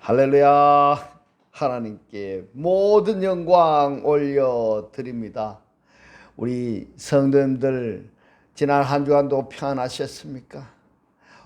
할렐루야. 하나님께 모든 영광 올려드립니다. 우리 성도님들 지난 한 주간도 평안하셨습니까?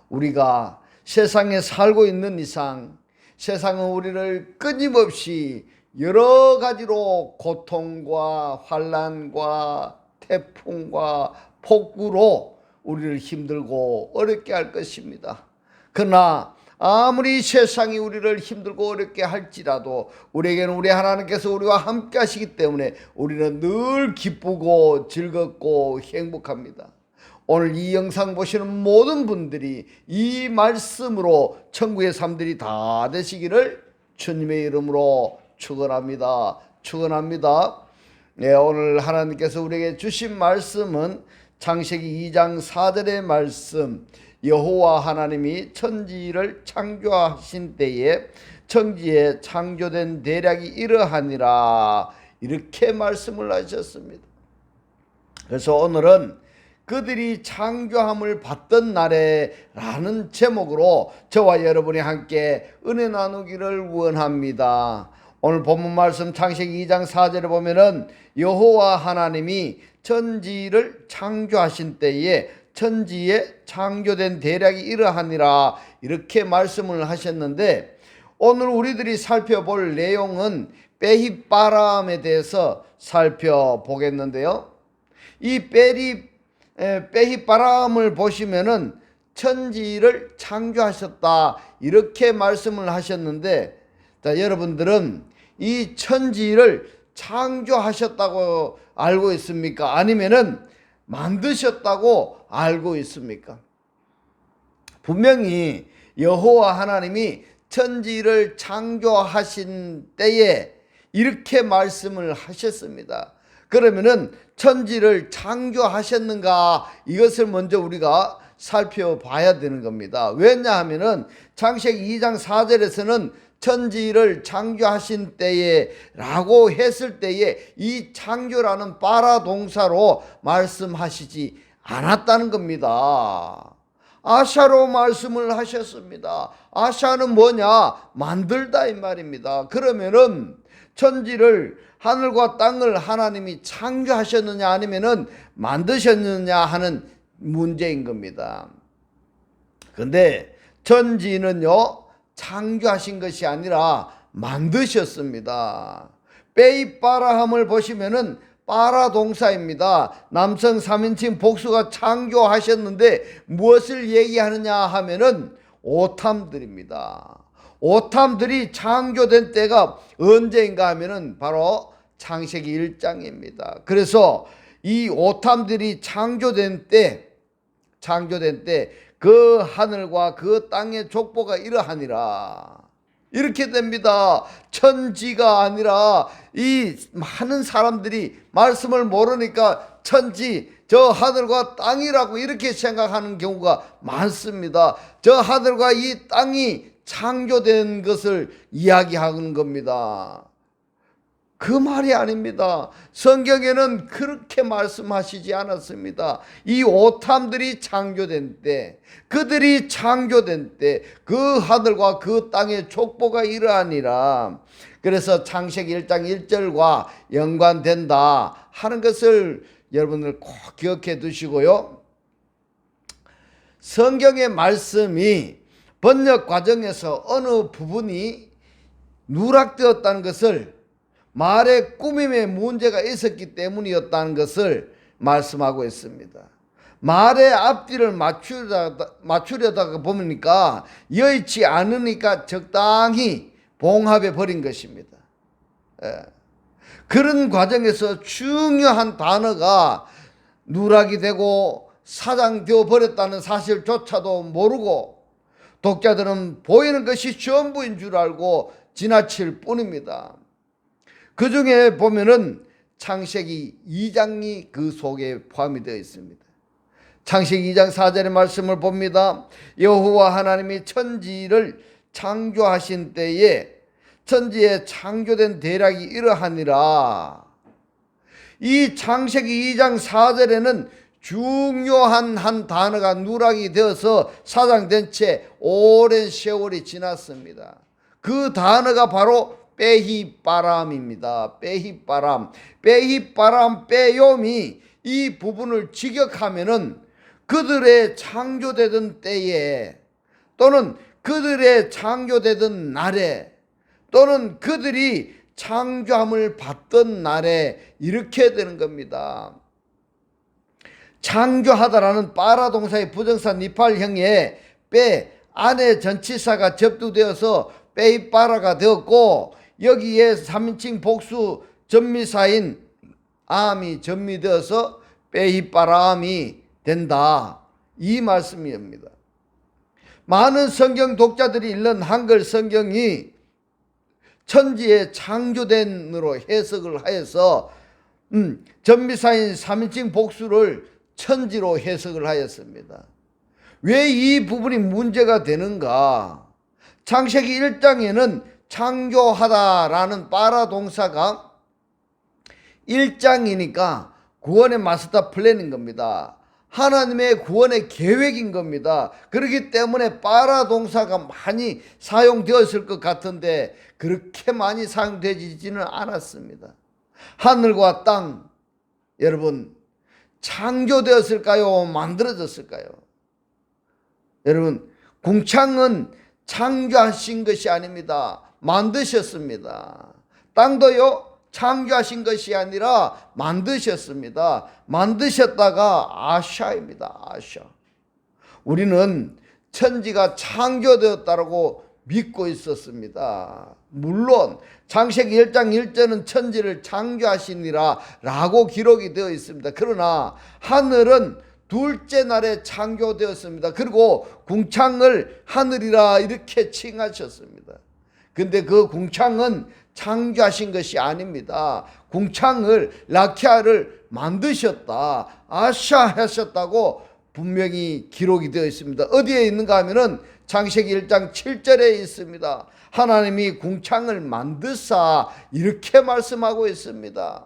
우리가 세상에 살고 있는 이상 세상은 우리를 끊임없이 여러 가지로 고통과 환난과 태풍과 폭우로 우리를 힘들고 어렵게 할 것입니다. 그러나 아무리 세상이 우리를 힘들고 어렵게 할지라도 우리에게는 우리 하나님께서 우리와 함께 하시기 때문에 우리는 늘 기쁘고 즐겁고 행복합니다. 오늘 이 영상 보시는 모든 분들이 이 말씀으로 천국의 삶들이 다 되시기를 주님의 이름으로 축원합니다. 네, 오늘 하나님께서 우리에게 주신 말씀은 창세기 2장 4절의 말씀, 여호와 하나님이 천지를 창조하신 때에 천지에 창조된 대략이 이러하니라, 이렇게 말씀을 하셨습니다. 그래서 오늘은 그들이 창조함을 받던 날에 라는 제목으로 저와 여러분이 함께 은혜 나누기를 원합니다. 오늘 본문 말씀 창세기 2장 4절에 보면은 여호와 하나님이 천지를 창조하신 때에 천지에 창조된 대략이 이러하니라, 이렇게 말씀을 하셨는데, 오늘 우리들이 살펴볼 내용은 베히바람에 대해서 살펴보겠는데요. 이 베히바람을 보시면은 천지를 창조하셨다, 이렇게 말씀을 하셨는데, 자, 여러분들은 이 천지를 창조하셨다고 알고 있습니까? 아니면은 만드셨다고 알고 있습니까? 분명히 여호와 하나님이 천지를 창조하신 때에 이렇게 말씀을 하셨습니다. 그러면은 천지를 창조하셨는가, 이것을 먼저 우리가 살펴봐야 되는 겁니다. 왜냐하면은 창세기 2장 4절에서는 천지를 창조하신 때에 라고 했을 때에 이 창조라는 빠라 동사로 말씀하시지 않았다는 겁니다. 아샤로 말씀을 하셨습니다. 아샤는 뭐냐? 만들다, 이 말입니다. 그러면은 천지를, 하늘과 땅을 하나님이 창조하셨느냐 아니면은 만드셨느냐 하는 문제인 겁니다. 근데 천지는요, 창조하신 것이 아니라 만드셨습니다. 베이바라함을 보시면은 빠라 동사입니다. 남성 3인칭 복수가 창조하셨는데 무엇을 얘기하느냐 하면은 오탐들입니다. 오탐들이 창조된 때가 언제인가 하면은 바로 창세기 1장입니다. 그래서 이 오탐들이 창조된 때 그 하늘과 그 땅의 족보가 이러하니라, 이렇게 됩니다. 천지가 아니라 이 많은 사람들이 말씀을 모르니까 천지, 저 하늘과 땅이라고 이렇게 생각하는 경우가 많습니다. 저 하늘과 이 땅이 창조된 것을 이야기하는 겁니다. 그 말이 아닙니다. 성경에는 그렇게 말씀하시지 않았습니다. 이 오탐들이 창조된 때, 그들이 창조된 때 그 하늘과 그 땅의 족보가 이러하니라. 그래서 창세기 1장 1절과 연관된다 하는 것을 여러분들 꼭 기억해 두시고요. 성경의 말씀이 번역 과정에서 어느 부분이 누락되었다는 것을, 말의 꾸밈에 문제가 있었기 때문이었다는 것을 말씀하고 있습니다. 말의 앞뒤를 맞추려다가 보니까 여의치 않으니까 적당히 봉합해 버린 것입니다. 그런 과정에서 중요한 단어가 누락이 되고 사장되어 버렸다는 사실조차도 모르고 독자들은 보이는 것이 전부인 줄 알고 지나칠 뿐입니다. 그 중에 보면은 창세기 2장이 그 속에 포함이 되어 있습니다. 창세기 2장 4절의 말씀을 봅니다. 여호와 하나님이 천지를 창조하신 때에 천지에 창조된 대략이 이러하니라. 이 창세기 2장 4절에는 중요한 한 단어가 누락이 되어서 사장된 채 오랜 세월이 지났습니다. 그 단어가 바로 빼희바람입니다. 빼희바람. 빼희바람, 빼요미 이 부분을 직역하면은 그들의 창조되던 때에 또는 그들의 창조되던 날에 또는 그들이 창조함을 받던 날에 이렇게 되는 겁니다. 창조하다라는 빠라 동사의 부정사 니팔형에 빼 안에 전치사가 접두되어서 빼이빠라가 되었고 여기에 3인칭 복수 전미사인 암이 전미되어서 빼이빠라암이 된다. 이 말씀입니다. 많은 성경 독자들이 읽는 한글 성경이 천지의 창조된으로 해석을 하여서 전미사인 3인칭 복수를 천지로 해석을 하였습니다. 왜 이 부분이 문제가 되는가? 창세기 1장에는 창조하다라는 빠라 동사가 1장이니까 구원의 마스터 플랜인 겁니다. 하나님의 구원의 계획인 겁니다. 그렇기 때문에 빠라 동사가 많이 사용되었을 것 같은데 그렇게 많이 사용되지는 않았습니다. 하늘과 땅, 여러분 창조되었을까요? 만들어졌을까요? 여러분 궁창은 창조하신 것이 아닙니다. 만드셨습니다. 땅도요 창조하신 것이 아니라 만드셨습니다. 만드셨다가 아샤입니다. 아샤. 우리는 천지가 창조되었다고 믿고 있었습니다. 물론 창세기 1장 1절은 천지를 창조하시니라 라고 기록이 되어 있습니다. 그러나 하늘은 둘째 날에 창조되었습니다. 그리고 궁창을 하늘이라 이렇게 칭하셨습니다. 근데 그 궁창은 창조하신 것이 아닙니다. 궁창을 라키아를 만드셨다, 아샤 하셨다고 분명히 기록이 되어 있습니다. 어디에 있는가 하면은 창세기 1장 7절에 있습니다. 하나님이 궁창을 만드사 이렇게 말씀하고 있습니다.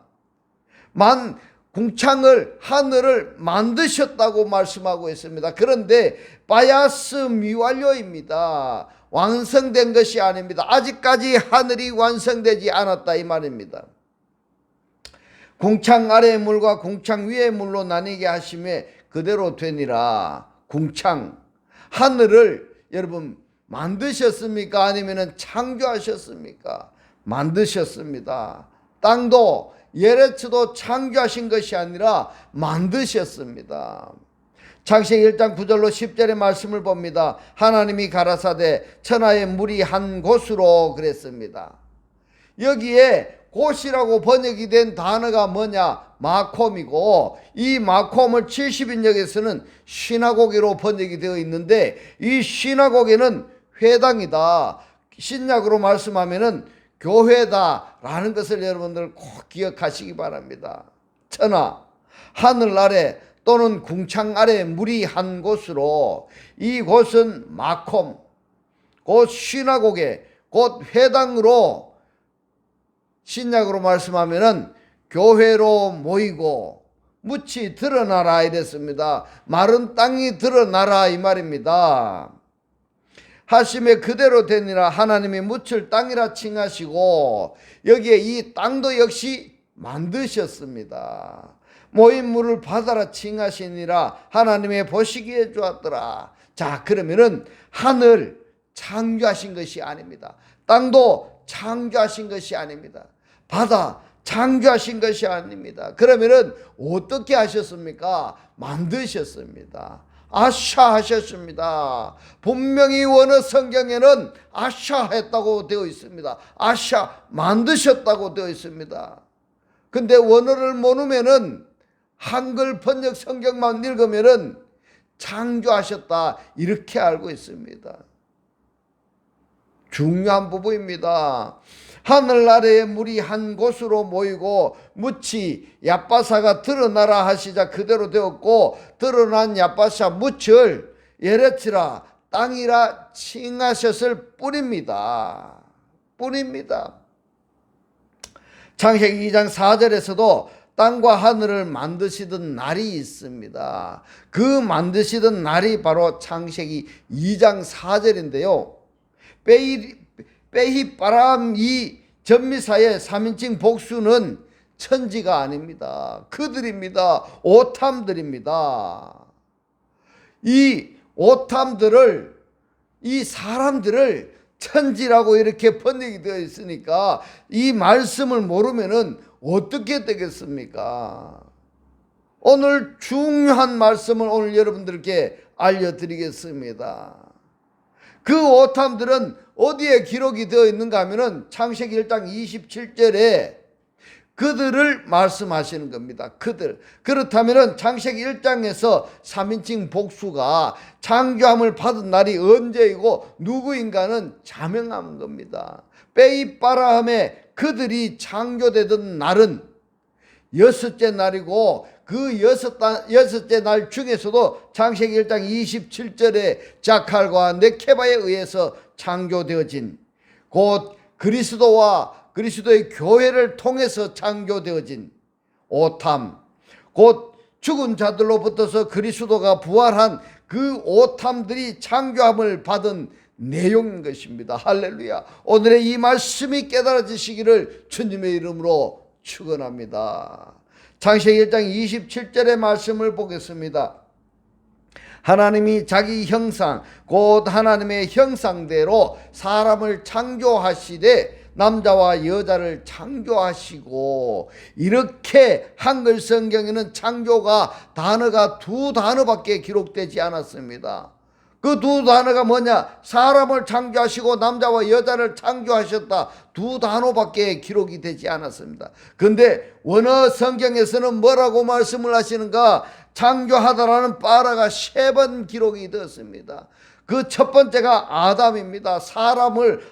궁창을 하늘을 만드셨다고 말씀하고 있습니다. 그런데 바야스 미완료입니다. 완성된 것이 아닙니다. 아직까지 하늘이 완성되지 않았다 이 말입니다. 궁창 아래의 물과 궁창 위의 물로 나뉘게 하심에 그대로 되니라. 궁창 하늘을 여러분 만드셨습니까? 아니면 창조하셨습니까? 만드셨습니다. 땅도 예레츠도 창조하신 것이 아니라 만드셨습니다. 창세기 1장 9절로 10절의 말씀을 봅니다. 하나님이 가라사대 천하의 물이 한 곳으로 그랬습니다. 여기에 곳이라고 번역이 된 단어가 뭐냐? 마콤이고 이 마콤을 70인역에서는 시나고게로 번역이 되어 있는데 이 시나고게는 회당이다. 신약으로 말씀하면은 교회다라는 것을 여러분들 꼭 기억하시기 바랍니다. 천하, 하늘 아래 또는 궁창 아래 물이 한 곳으로 이곳은 마콤, 곧 시나고게, 곧 회당으로 신약으로 말씀하면은 교회로 모이고 묻이 드러나라 이랬습니다. 마른 땅이 드러나라 이 말입니다. 하심에 그대로 되니라. 하나님이 묻을 땅이라 칭하시고 여기에 이 땅도 역시 만드셨습니다. 모인 물을 바다라 칭하시니라. 하나님의 보시기에 좋았더라. 자, 그러면은 하늘 창조하신 것이 아닙니다. 땅도 창조하신 것이 아닙니다. 바다 창조하신 것이 아닙니다. 그러면은 어떻게 하셨습니까? 만드셨습니다. 아샤 하셨습니다. 분명히 원어 성경에는 아샤 했다고 되어 있습니다. 아샤 만드셨다고 되어 있습니다. 근데 원어를 모르면은 한글 번역 성경만 읽으면은 창조하셨다 이렇게 알고 있습니다. 중요한 부분입니다. 하늘 아래의 물이 한 곳으로 모이고 묻이 얍바사가 드러나라 하시자 그대로 되었고 드러난 얍바사 묻을 예레치라 땅이라 칭하셨을 뿐입니다. 창세기 2장 4절에서도 땅과 하늘을 만드시던 날이 있습니다. 그 만드시던 날이 바로 창세기 2장 4절인데요. 빼희빠람 이 전미사의 3인칭 복수는 천지가 아닙니다. 그들입니다. 오탐들입니다. 이 오탐들을, 이 사람들을 천지라고 이렇게 번역이 되어 있으니까 이 말씀을 모르면은 어떻게 되겠습니까? 오늘 중요한 말씀을 오늘 여러분들께 알려드리겠습니다. 그 오탐들은 어디에 기록이 되어 있는가 하면은 창세기 1장 27절에 그들을 말씀하시는 겁니다. 그들. 그렇다면은 창세기 1장에서 3인칭 복수가 창조함을 받은 날이 언제이고 누구인가는 자명한 겁니다. 빼이빠라함에 그들이 창조되던 날은 여섯째 날이고 그 여섯째 날 중에서도 창세기 1장 27절에 자칼과 네케바에 의해서 창조되어진 곧 그리스도의 교회를 통해서 창조되어진 오탐, 곧 죽은 자들로부터서 그리스도가 부활한 그 오탐들이 창조함을 받은 내용인 것입니다. 할렐루야. 오늘의 이 말씀이 깨달아지시기를 주님의 이름으로 축원합니다. 창세기 1장 27절의 말씀을 보겠습니다. 하나님이 자기 형상 곧 하나님의 형상대로 사람을 창조하시되 남자와 여자를 창조하시고, 이렇게 한글 성경에는 창조가 단어가 두 단어밖에 기록되지 않았습니다. 그 두 단어가 뭐냐? 사람을 창조하시고 남자와 여자를 창조하셨다. 두 단어밖에 기록이 되지 않았습니다. 근데 원어 성경에서는 뭐라고 말씀을 하시는가? 창조하다라는 빠라가 3번 기록이 되었습니다. 그 첫 번째가 아담입니다.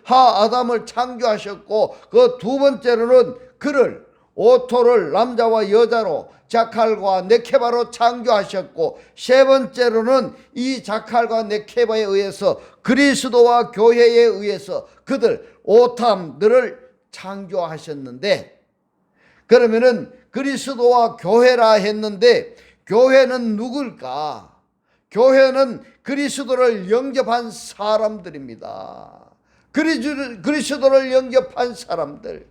아담을 창조하셨고, 그 두 번째로는 그를, 오토를 남자와 여자로 자칼과 네케바로 창조하셨고, 세 번째로는 이 자칼과 네케바에 의해서 그리스도와 교회에 의해서 그들 오탐들을 창조하셨는데, 그러면은 그리스도와 교회라 했는데 교회는 누굴까? 교회는 그리스도를 영접한 사람들입니다. 그리스도를 영접한 사람들.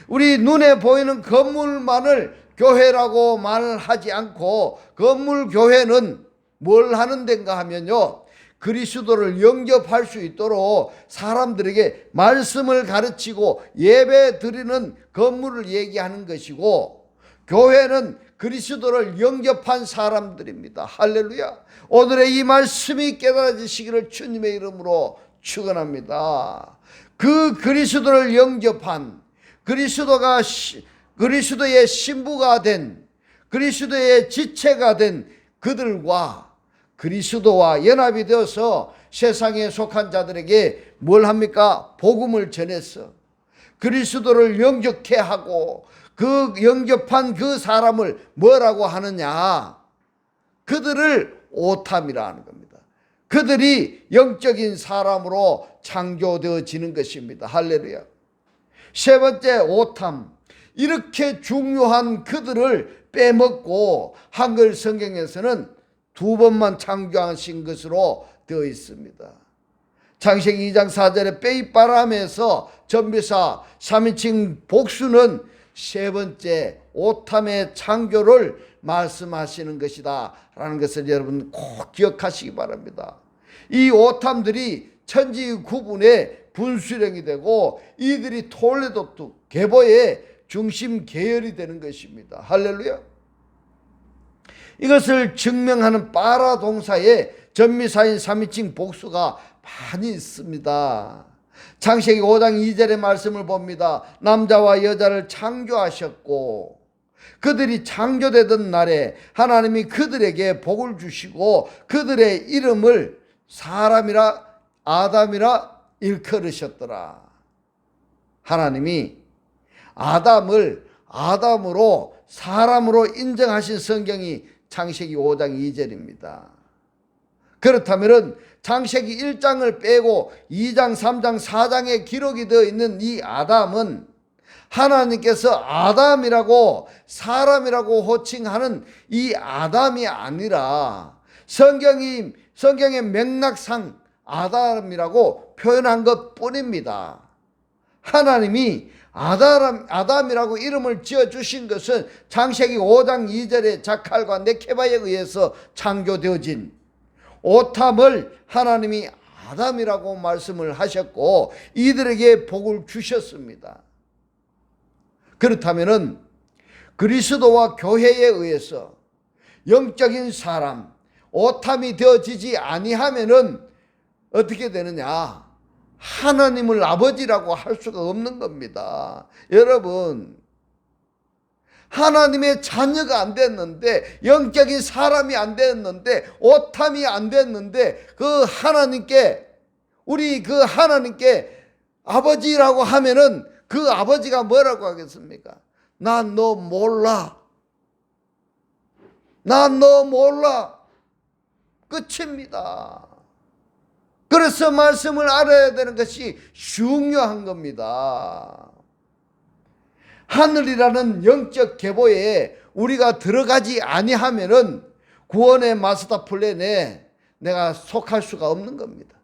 우리 눈에 보이는 건물만을 교회라고 말을 하지 않고, 건물 교회는 뭘 하는 데인가 하면요, 그리스도를 영접할 수 있도록 사람들에게 말씀을 가르치고 예배 드리는 건물을 얘기하는 것이고, 교회는 그리스도를 영접한 사람들입니다. 할렐루야. 오늘의 이 말씀이 깨달아지시기를 주님의 이름으로 축원합니다. 그 그리스도를 영접한, 그리스도의 신부가 된, 그리스도의 지체가 된 그들과 그리스도와 연합이 되어서 세상에 속한 자들에게 뭘 합니까? 복음을 전해서 그리스도를 영접케 하고, 그 영접한 그 사람을 뭐라고 하느냐? 그들을 오탐이라 하는 겁니다. 그들이 영적인 사람으로 창조되어지는 것입니다. 할렐루야. 세 번째, 오탐. 이렇게 중요한 그들을 빼먹고 한글 성경에서는 2번만 창조하신 것으로 되어 있습니다. 창세기 2장 4절에 빼이빠람에서 전비사 3인칭 복수는 세 번째 오탐의 창조를 말씀하시는 것이다 라는 것을 여러분 꼭 기억하시기 바랍니다. 이 오탐들이 천지 구분의 분수령이 되고, 이들이 톨레도 계보의 중심 계열이 되는 것입니다. 할렐루야. 이것을 증명하는 빠라 동사에 전미사인 3인칭 복수가 많이 있습니다. 창세기 5장 2절의 말씀을 봅니다. 남자와 여자를 창조하셨고, 그들이 창조되던 날에 하나님이 그들에게 복을 주시고 그들의 이름을 사람이라 아담이라 일컬으셨더라. 하나님이 아담을 아담으로 사람으로 인정하신 성경이 창세기 5장 2절입니다. 그렇다면 창세기 1장을 빼고 2장, 3장, 4장에 기록이 되어 있는 이 아담은 하나님께서 아담이라고, 사람이라고 호칭하는 이 아담이 아니라 성경의 맥락상 아담이라고 표현한 것 뿐입니다. 하나님이 아담이라고 이름을 지어주신 것은 창세기 5장 2절에 자칼과 네케바에 의해서 창조되어진 오탐을 하나님이 아담이라고 말씀을 하셨고 이들에게 복을 주셨습니다. 그렇다면 그리스도와 교회에 의해서 영적인 사람 오탐이 되어지지 아니하면은 어떻게 되느냐? 하나님을 아버지라고 할 수가 없는 겁니다. 여러분, 하나님의 자녀가 안 됐는데, 영적인 사람이 안 됐는데, 오탐이 안 됐는데, 그 하나님께, 우리 그 하나님께 아버지라고 하면은 그 아버지가 뭐라고 하겠습니까? 난 너 몰라. 난 너 몰라. 끝입니다. 그래서 말씀을 알아야 되는 것이 중요한 겁니다. 하늘이라는 영적 계보에 우리가 들어가지 아니하면은 구원의 마스터 플랜에 내가 속할 수가 없는 겁니다.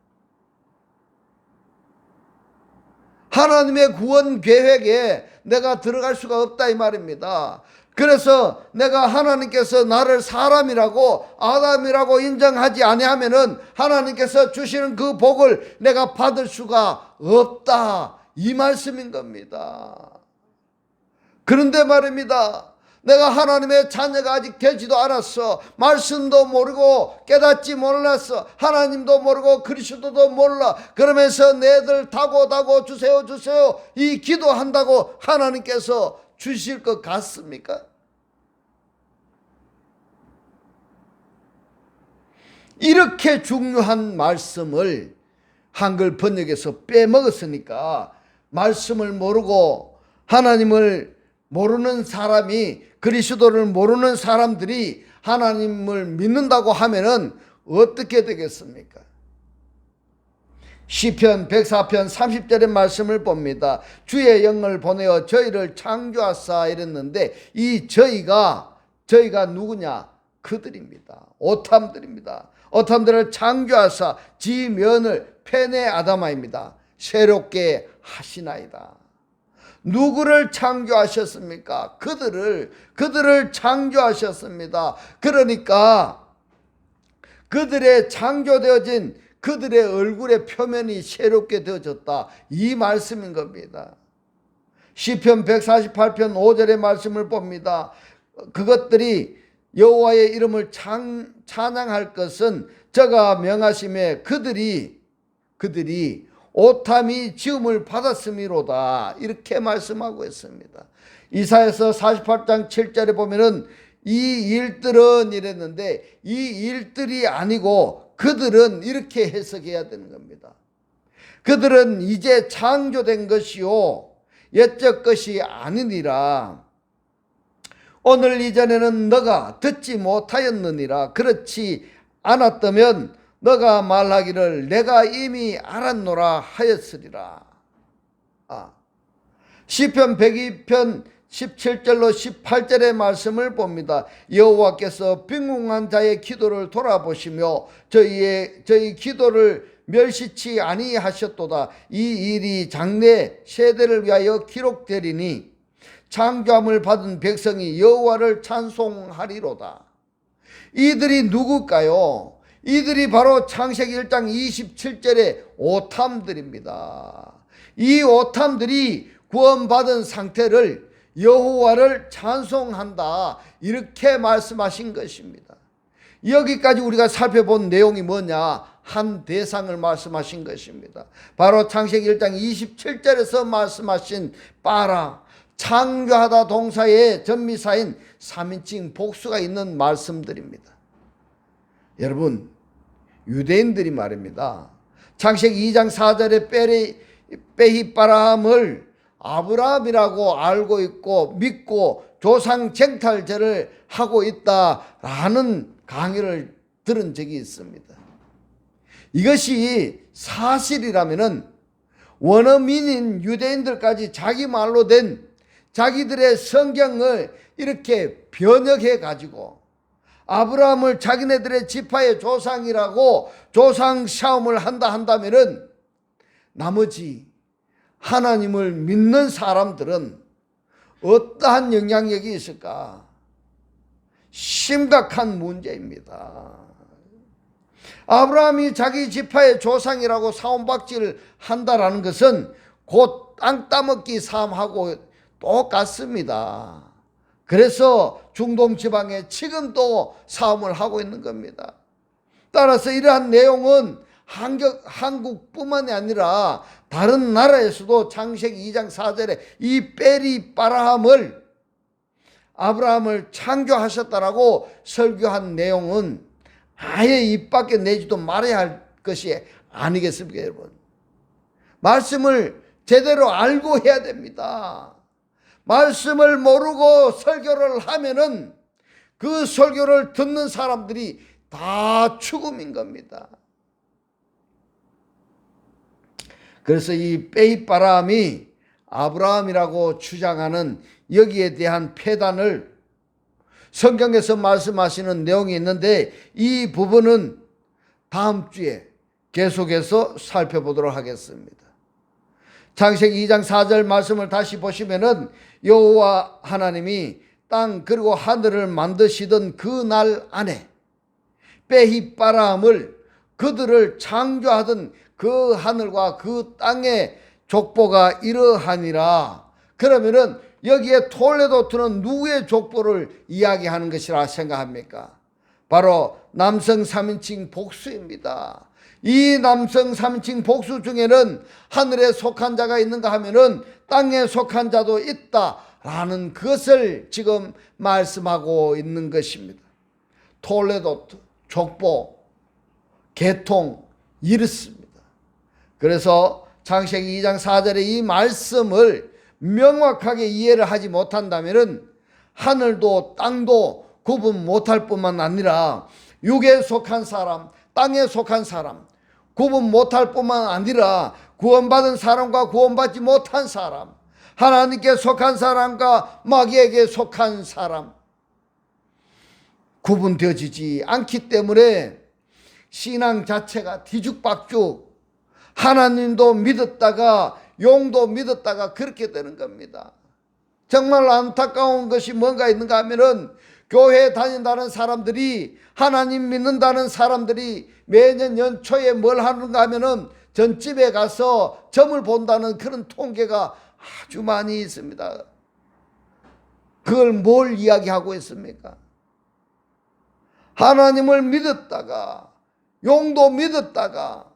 하나님의 구원 계획에 내가 들어갈 수가 없다 이 말입니다. 그래서 내가 하나님께서 나를 사람이라고 아담이라고 인정하지 아니하면은 하나님께서 주시는 그 복을 내가 받을 수가 없다 이 말씀인 겁니다. 그런데 말입니다. 내가 하나님의 자녀가 아직 되지도 않았어. 말씀도 모르고 깨닫지 몰랐어. 하나님도 모르고 그리스도도 몰라. 그러면서 내들 다고 주세요 주세요 이 기도한다고 하나님께서 주실 것 같습니까? 이렇게 중요한 말씀을 한글 번역에서 빼먹었으니까 말씀을 모르고 하나님을 모르는 사람이 그리스도를 모르는 사람들이 하나님을 믿는다고 하면은 어떻게 되겠습니까? 시편 104편 30절의 말씀을 봅니다. 주의 영을 보내어 저희를 창조하사 이랬는데 이 저희가 누구냐? 그들입니다. 오탐들입니다. 오탐들을 창조하사 지면을 페네 아다마입니다. 새롭게 하시나이다. 누구를 창조하셨습니까? 그들을 창조하셨습니다. 그러니까 그들의 창조되어진 그들의 얼굴의 표면이 새롭게 되어졌다 이 말씀인 겁니다. 시편 148편 5절의 말씀을 봅니다. 그것들이 여호와의 이름을 찬양할 것은 저가 명하심에 그들이 오탐이 지음을 받았음이로다 이렇게 말씀하고 있습니다. 이사야서 48장 7절에 보면은 이 일들은 이랬는데 이 일들이 아니고 그들은 이렇게 해석해야 되는 겁니다. 그들은 이제 창조된 것이요 옛적 것이 아니니라. 오늘 이전에는 너가 듣지 못하였느니라. 그렇지 않았다면 너가 말하기를 내가 이미 알았노라 하였으리라. 시편 102편 17절로 18절의 말씀을 봅니다. 여호와께서 빈궁한 자의 기도를 돌아보시며 저희 기도를 멸시치 아니하셨도다. 이 일이 장래 세대를 위하여 기록되리니 창조함을 받은 백성이 여호와를 찬송하리로다. 이들이 누굴까요? 이들이 바로 창세기 1장 27절의 오탐들입니다. 이 오탐들이 구원받은 상태를 여호와를 찬송한다 이렇게 말씀하신 것입니다. 여기까지 우리가 살펴본 내용이 뭐냐? 한 대상을 말씀하신 것입니다. 바로 창세기 1장 27절에서 말씀하신 빠라 창조하다 동사의 전미사인 3인칭 복수가 있는 말씀들입니다. 여러분 유대인들이 말입니다. 창세기 2장 4절에 베히바람을 아브라함이라고 알고 있고 믿고 조상 쟁탈제를 하고 있다라는 강의를 들은 적이 있습니다. 이것이 사실이라면은 원어민인 유대인들까지 자기 말로 된 자기들의 성경을 이렇게 번역해 가지고 아브라함을 자기네들의 지파의 조상이라고 조상 시험을 한다면은 나머지 하나님을 믿는 사람들은 어떠한 영향력이 있을까? 심각한 문제입니다. 아브라함이 자기 지파의 조상이라고 사원박질 한다라는 것은 곧 땅 따먹기 삶하고 똑같습니다. 그래서 중동 지방에 지금도 싸움을 하고 있는 겁니다. 따라서 이러한 내용은 한국뿐만이 아니라 다른 나라에서도 창세기 2장 4절에 이 베리 바라함을 아브라함을 창조하셨다라고 설교한 내용은 아예 입 밖에 내지도 말아야 할 것이 아니겠습니까, 여러분? 말씀을 제대로 알고 해야 됩니다. 말씀을 모르고 설교를 하면은 그 설교를 듣는 사람들이 다 죽음인 겁니다. 그래서 이 베이바람이 아브라함이라고 주장하는 여기에 대한 폐단을 성경에서 말씀하시는 내용이 있는데 이 부분은 다음 주에 계속해서 살펴보도록 하겠습니다. 창세기 2장 4절 말씀을 다시 보시면은 여호와 하나님이 땅 그리고 하늘을 만드시던 그 날 안에 베히바람을 그들을 창조하던 그 하늘과 그 땅의 족보가 이러하니라. 그러면은 여기에 톨레도트는 누구의 족보를 이야기하는 것이라 생각합니까? 바로 남성 3인칭 복수입니다. 이 남성 3인칭 복수 중에는 하늘에 속한 자가 있는가 하면은 땅에 속한 자도 있다라는 것을 지금 말씀하고 있는 것입니다. 톨레도트, 족보, 계통 이렇습니다. 그래서 창세기 2장 4절의 이 말씀을 명확하게 이해를 하지 못한다면 하늘도 땅도 구분 못할 뿐만 아니라 육에 속한 사람, 땅에 속한 사람 구분 못할 뿐만 아니라 구원받은 사람과 구원받지 못한 사람, 하나님께 속한 사람과 마귀에게 속한 사람 구분되어지지 않기 때문에 신앙 자체가 뒤죽박죽, 하나님도 믿었다가 용도 믿었다가 그렇게 되는 겁니다. 정말 안타까운 것이 뭔가 있는가 하면은 교회에 다닌다는 사람들이, 하나님 믿는다는 사람들이 매년 연초에 뭘 하는가 하면은 전집에 가서 점을 본다는 그런 통계가 아주 많이 있습니다. 그걸 뭘 이야기하고 있습니까? 하나님을 믿었다가 용도 믿었다가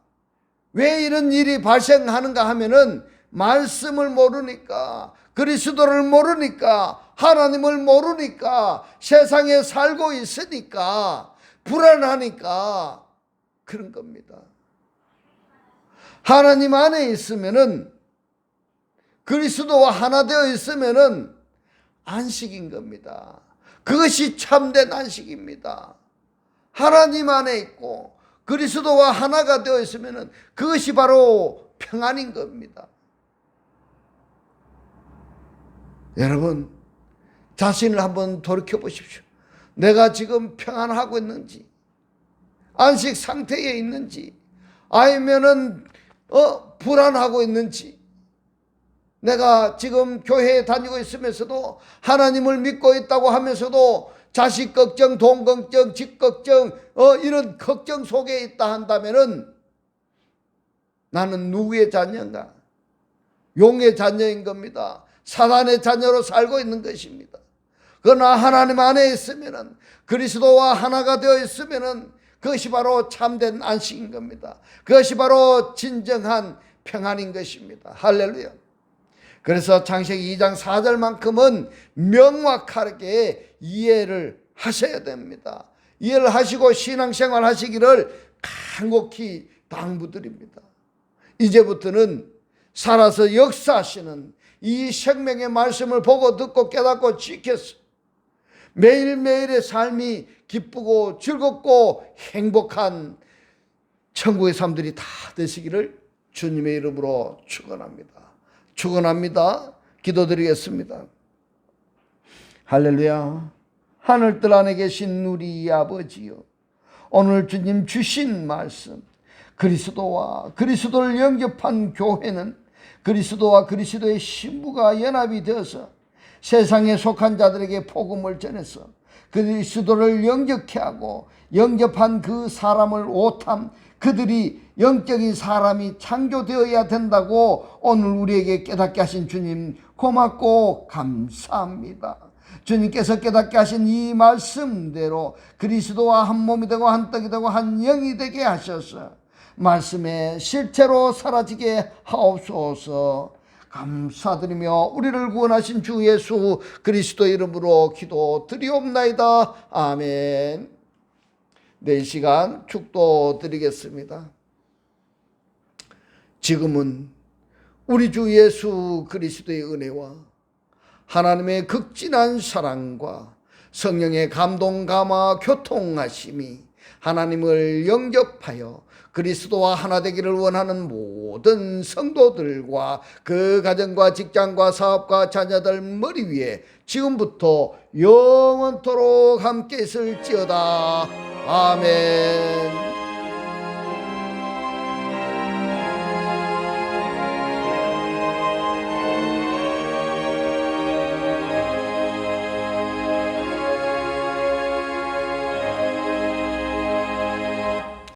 왜 이런 일이 발생하는가 하면은 말씀을 모르니까, 그리스도를 모르니까, 하나님을 모르니까, 세상에 살고 있으니까 불안하니까 그런 겁니다. 하나님 안에 있으면은, 그리스도와 하나 되어 있으면은 안식인 겁니다. 그것이 참된 안식입니다. 하나님 안에 있고 그리스도와 하나가 되어 있으면은 그것이 바로 평안인 겁니다. 여러분, 자신을 한번 돌이켜 보십시오. 내가 지금 평안하고 있는지, 안식 상태에 있는지, 아니면은 불안하고 있는지, 내가 지금 교회에 다니고 있으면서도 하나님을 믿고 있다고 하면서도 자식 걱정, 돈 걱정, 집 걱정, 이런 걱정 속에 있다 한다면은 나는 누구의 자녀인가? 용의 자녀인 겁니다. 사단의 자녀로 살고 있는 것입니다. 그러나 하나님 안에 있으면은, 그리스도와 하나가 되어 있으면은 그것이 바로 참된 안식인 겁니다. 그것이 바로 진정한 평안인 것입니다. 할렐루야. 그래서 창세기 2장 4절만큼은 명확하게 이해를 하셔야 됩니다. 이해를 하시고 신앙생활 하시기를 간곡히 당부드립니다. 이제부터는 살아서 역사하시는 이 생명의 말씀을 보고 듣고 깨닫고 지켜서 매일매일의 삶이 기쁘고 즐겁고 행복한 천국의 삶들이 다 되시기를 주님의 이름으로 축원합니다. 축원합니다. 기도드리겠습니다. 할렐루야. 하늘들 안에 계신 우리 아버지요, 오늘 주님 주신 말씀, 그리스도와 그리스도를 영접한 교회는 그리스도와 그리스도의 신부가 연합이 되어서 세상에 속한 자들에게 복음을 전해서 그리스도를 영접케 하고 영접한 그 사람을 오탐, 그들이 영적인 사람이 창조되어야 된다고 오늘 우리에게 깨닫게 하신 주님 고맙고 감사합니다. 주님께서 깨닫게 하신 이 말씀대로 그리스도와 한 몸이 되고 한 떡이 되고 한 영이 되게 하셔서 말씀에 실체로 사라지게 하옵소서. 감사드리며 우리를 구원하신 주 예수 그리스도 이름으로 기도드리옵나이다. 아멘. 내일 시간 축도 드리겠습니다. 지금은 우리 주 예수 그리스도의 은혜와 하나님의 극진한 사랑과 성령의 감동 감화 교통하심이 하나님을 영접하여 그리스도와 하나 되기를 원하는 모든 성도들과 그 가정과 직장과 사업과 자녀들 머리 위에 지금부터 영원토록 함께 있을지어다. 아멘.